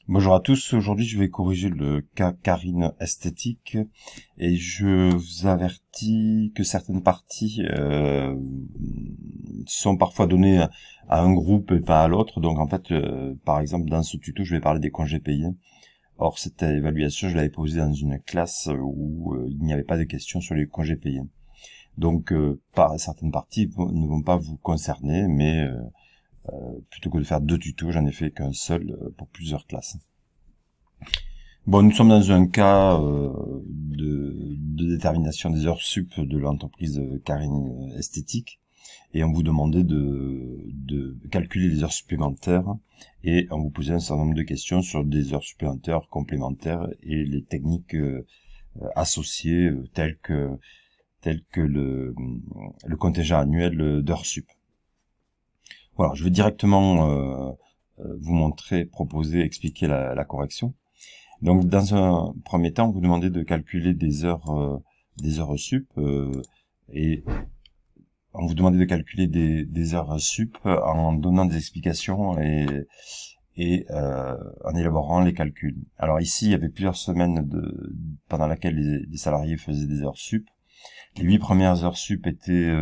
Bonjour à tous, aujourd'hui je vais corriger le cas Karine esthétique et je vous avertis que certaines parties sont parfois données à un groupe et pas à l'autre. Donc en fait, par exemple dans ce tuto je vais parler des congés payés. Or cette évaluation je l'avais posée dans une classe où il n'y avait pas de questions sur les congés payés. Donc certaines parties ne vont pas vous concerner, mais plutôt que de faire deux tutos, j'en ai fait qu'un seul pour plusieurs classes. Bon, nous sommes dans un cas de détermination des heures sup de l'entreprise Karine Esthétique et on vous demandait de calculer les heures supplémentaires et on vous posait un certain nombre de questions sur des heures supplémentaires complémentaires et les techniques associées telles que le contingent annuel d'heures sup. Voilà, je vais directement vous montrer, proposer, expliquer la correction. Donc, dans un premier temps, vous demandez de calculer des heures sup et on vous demandait de calculer des heures sup en donnant des explications et en élaborant les calculs. Alors ici, il y avait plusieurs semaines pendant lesquelles les salariés faisaient des heures sup. Les 8 premières heures sup étaient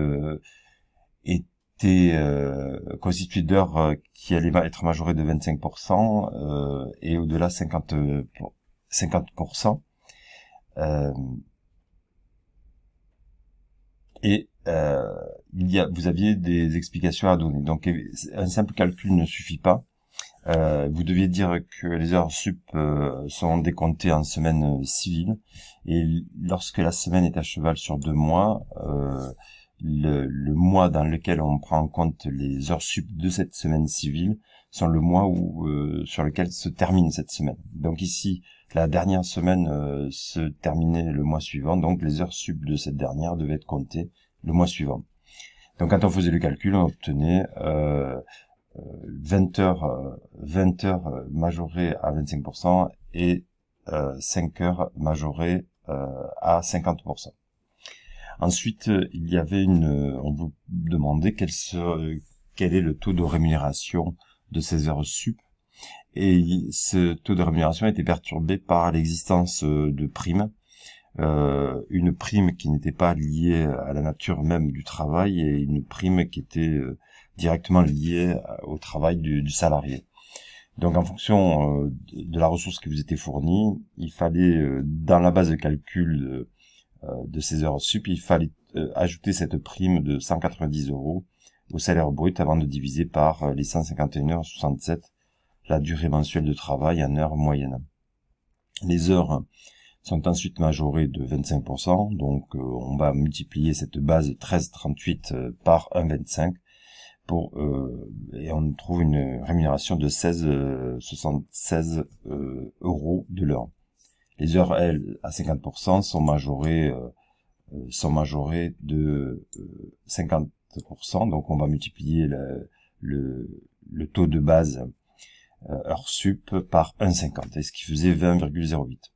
constituées d'heures qui allaient être majorées de 25% et au-delà 50%. Vous aviez des explications à donner. Donc un simple calcul ne suffit pas. Vous deviez dire que les heures sup sont décomptées en semaine civile et lorsque la semaine est à cheval sur 2 mois, le mois dans lequel on prend en compte les heures sup de cette semaine civile sont le mois sur lequel se termine cette semaine. Donc ici, la dernière semaine se terminait le mois suivant, donc les heures sup de cette dernière devaient être comptées le mois suivant. Donc quand on faisait le calcul, on obtenait 20 heures majorées à 25% et 5 heures majorées à 50%. Ensuite, il y avait on vous demandait quel est le taux de rémunération de ces heures sup. Et ce taux de rémunération était perturbé par l'existence de primes. Une prime qui n'était pas liée à la nature même du travail et une prime qui était directement liée au travail du salarié. Donc en fonction de la ressource qui vous était fournie, il fallait, dans la base de calcul de ces heures sup, il fallait ajouter cette prime de 190 € au salaire brut avant de diviser par les 151,67 €, la durée mensuelle de travail en heures moyennes. Les heures sont ensuite majorées de 25%, donc on va multiplier cette base 13,38 par 1,25 et on trouve une rémunération de 16,76 € de l'heure. Les heures, elles, à 50% sont majorées de 50%, donc on va multiplier le taux de base heure sup par 1,50, ce qui faisait 20,08.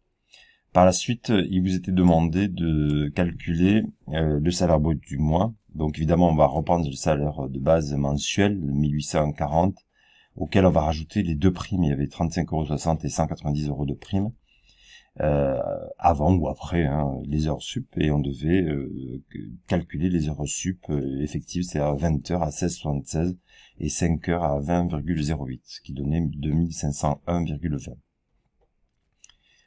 Par la suite, il vous était demandé de calculer le salaire brut du mois. Donc évidemment, on va reprendre le salaire de base mensuel, 1840, auquel on va rajouter les deux primes. Il y avait 35,60 € et 190 € de primes. Avant ou après les heures sup, et on devait calculer les heures sup effectives, c'est-à-dire 20 heures à 16,76 et 5 heures à 20,08, ce qui donnait 2501,20.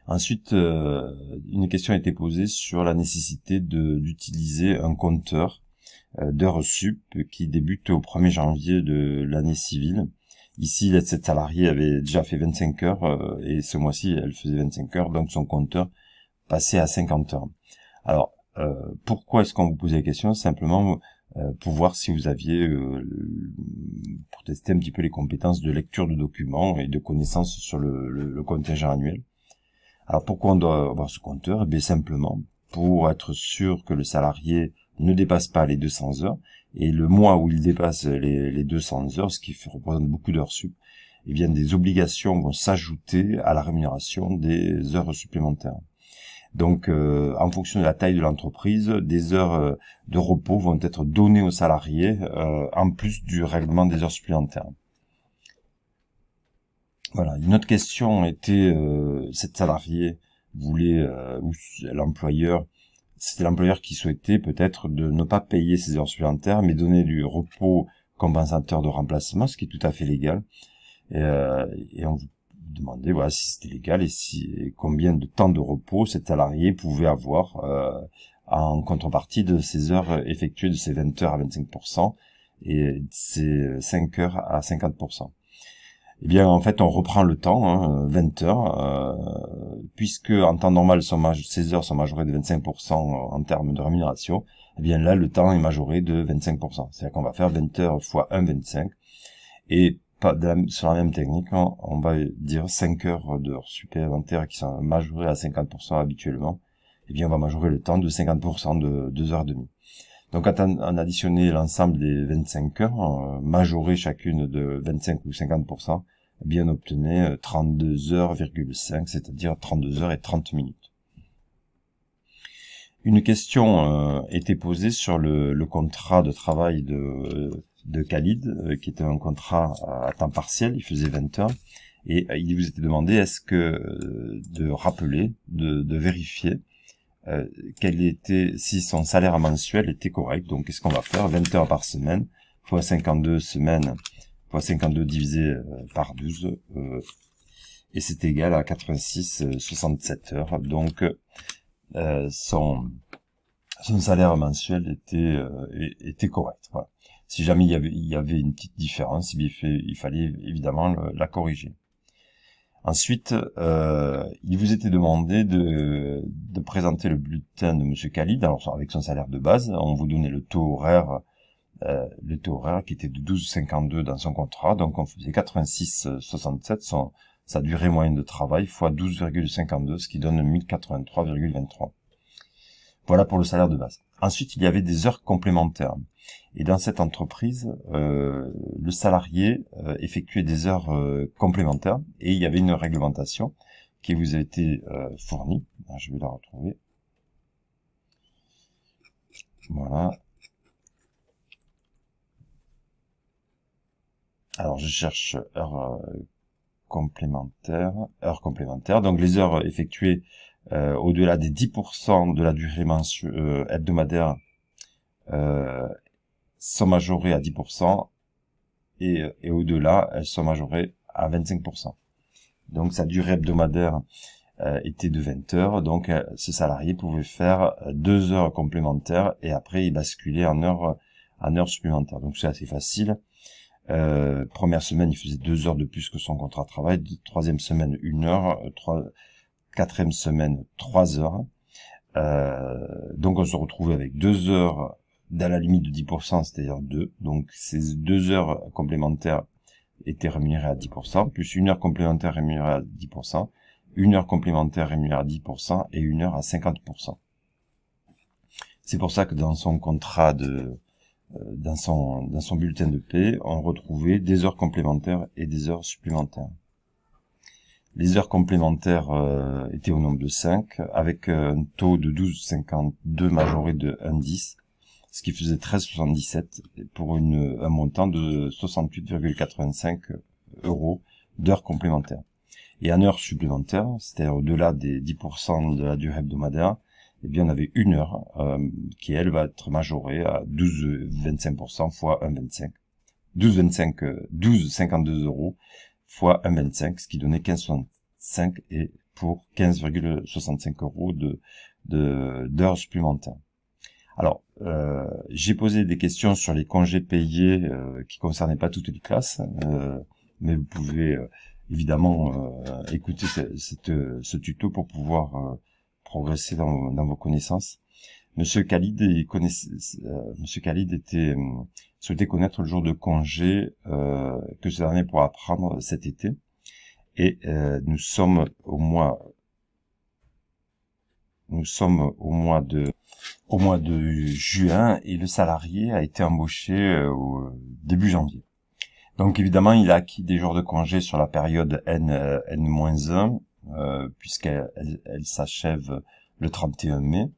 Ensuite, une question a été posée sur la nécessité d'utiliser un compteur d'heures sup qui débute au 1er janvier de l'année civile. Ici, cette salariée avait déjà fait 25 heures et ce mois-ci, elle faisait 25 heures, donc son compteur passait à 50 heures. Alors, pourquoi est-ce qu'on vous posait la question? Simplement pour voir si vous aviez, pour tester un petit peu les compétences de lecture de documents et de connaissances sur le contingent annuel. Alors, pourquoi on doit avoir ce compteur? Eh bien, simplement pour être sûr que le salarié ne dépasse pas les 200 heures, et le mois où il dépasse les 200 heures, ce qui représente beaucoup d'heures sup, eh bien des obligations vont s'ajouter à la rémunération des heures supplémentaires. Donc, en fonction de la taille de l'entreprise, des heures de repos vont être données aux salariés en plus du règlement des heures supplémentaires. Voilà. Une autre question était, cette salariée voulait, ou l'employeur, c'était l'employeur qui souhaitait peut-être de ne pas payer ses heures supplémentaires, mais donner du repos compensateur de remplacement, ce qui est tout à fait légal. Et on vous demandait voilà si c'était légal et combien de temps de repos cette salariée pouvait avoir en contrepartie de ses heures effectuées, de ses 20 heures à 25% et de ses 5 heures à 50%. Eh bien, en fait, on reprend le temps, 20 heures, puisque en temps normal, ces heures sont majorées de 25% en termes de rémunération. Eh bien, là, le temps est majoré de 25%. C'est-à-dire qu'on va faire 20 heures fois 1,25. Et sur la même technique, on va dire 5 heures d'heures supplémentaires qui sont majorées à 50% habituellement. Eh bien, on va majorer le temps de 50% de 2h30. Donc, quand on additionnait l'ensemble des 25 heures, majorées chacune de 25 ou 50%, eh bien, on obtenait 32h,5, c'est-à-dire 32 heures et 30 minutes. Une question était posée sur le contrat de travail de Khalid, qui était un contrat à temps partiel, il faisait 20 heures, et il vous était demandé est-ce que de rappeler, de vérifier si son salaire mensuel était correct. Donc qu'est-ce qu'on va faire? 20 heures par semaine fois 52 semaines fois 52 divisé par 12 et c'est égal à 86,67 heures. Donc son salaire mensuel était correct. Voilà. Si jamais il y avait une petite différence, il fallait évidemment la corriger. Ensuite, il vous était demandé de présenter le bulletin de Monsieur Khalid, alors avec son salaire de base. On vous donnait le taux horaire qui était de 12,52 dans son contrat, donc on faisait 86,67 sa durée moyenne de travail fois 12,52, ce qui donne 1083,23. Voilà pour le salaire de base. Ensuite, il y avait des heures complémentaires. Et dans cette entreprise, le salarié effectuait des heures complémentaires et il y avait une réglementation qui vous a été fournie. Je vais la retrouver. Voilà. Alors, je cherche heures complémentaires. Donc, les heures effectuées au-delà des 10% de la durée hebdomadaire sont majorées à 10% et au-delà, elles sont majorées à 25%. Donc, sa durée hebdomadaire était de 20 heures. Donc, ce salarié pouvait faire 2 heures complémentaires et après, il basculait en heures supplémentaires. Donc, c'est assez facile. Première semaine, il faisait 2 heures de plus que son contrat de travail. Troisième semaine, 1 heure. Quatrième semaine, 3 heures. Donc, on se retrouvait avec 2 heures dans la limite de 10%, c'est-à-dire 2. Donc, ces 2 heures complémentaires étaient rémunérées à 10%, plus 1 heure complémentaire rémunérée à 10%, 1 heure complémentaire rémunérée à 10% et 1 heure à 50%. C'est pour ça que dans son contrat dans son bulletin de paie, on retrouvait des heures complémentaires et des heures supplémentaires. Les heures complémentaires étaient au nombre de 5, avec un taux de 12,52 majoré de 1,10, ce qui faisait 13,77 pour un montant de 68,85 € d'heures complémentaires. Et en heures supplémentaires, c'est-à-dire au-delà des 10% de la durée hebdomadaire, eh bien on avait 1 heure qui, elle, va être majorée à 12,25% fois 1,25. 12,52 € fois 1,25, ce qui donnait 15,65 et pour 15,65 € d'heures supplémentaires. Alors, j'ai posé des questions sur les congés payés qui concernaient pas toutes les classes, mais vous pouvez évidemment écouter ce tuto pour pouvoir progresser dans vos connaissances. Monsieur Khalid souhaitait connaître le jour de congé que ce dernier pourra prendre cet été. Et nous sommes au mois de juin et le salarié a été embauché au début janvier. Donc évidemment, il a acquis des jours de congé sur la période N-1, puisqu'elle s'achève le 31 mai.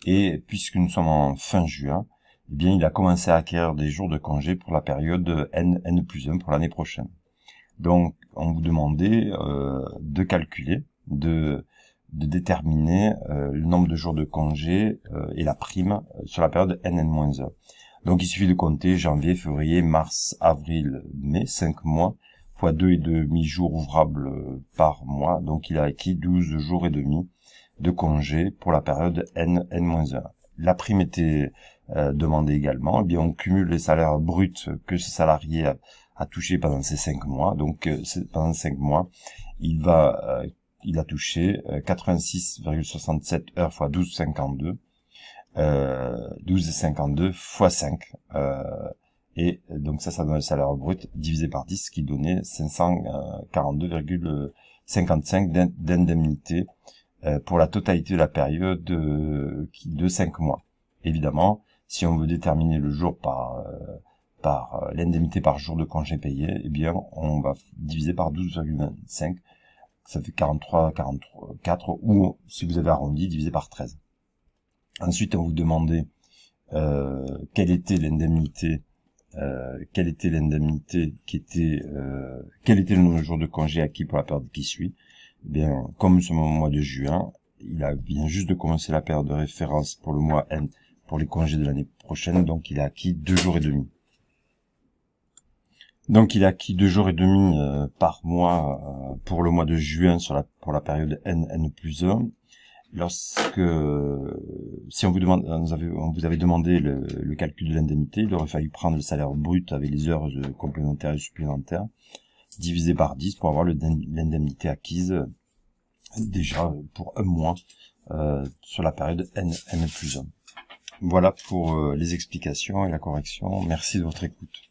Et puisque nous sommes en fin juin, eh bien, il a commencé à acquérir des jours de congé pour la période N+1 pour l'année prochaine. Donc, on vous demandait de calculer, de déterminer le nombre de jours de congé et la prime sur la période N-1. Donc, il suffit de compter janvier, février, mars, avril, mai, 5 mois, fois 2,5 jours ouvrables par mois. Donc, il a acquis 12 jours et demi de congé pour la période N-1. La prime était demandée également. Eh bien, on cumule les salaires bruts que ce salarié a touché pendant ces 5 mois. Donc, pendant 5 mois, il a touché 86,67 heures fois 12,52. 12,52 fois 5. Et donc ça donne le salaire brut divisé par 10, qui donnait 542,55 d'indemnité pour la totalité de la période de 5 mois. Évidemment, si on veut déterminer le jour par l'indemnité par jour de congé payé, eh bien, on va diviser par 12,25. Ça fait 44, ou, si vous avez arrondi, divisé par 13. Ensuite, on vous demandait quelle était l'indemnité quel était le nombre de jours de congé acquis pour la période qui suit. Eh bien, comme nous sommes au mois de juin, il vient juste de commencer la période de référence pour le mois N, pour les congés de l'année prochaine, donc il a acquis 2 jours et demi. Donc il a acquis 2 jours et demi par mois pour le mois de juin pour la période N+1. Si on vous avait demandé le calcul de l'indemnité, il aurait fallu prendre le salaire brut avec les heures complémentaires et supplémentaires, divisé par 10 pour avoir l'indemnité acquise déjà pour un mois sur la période N+1. Voilà pour les explications et la correction. Merci de votre écoute.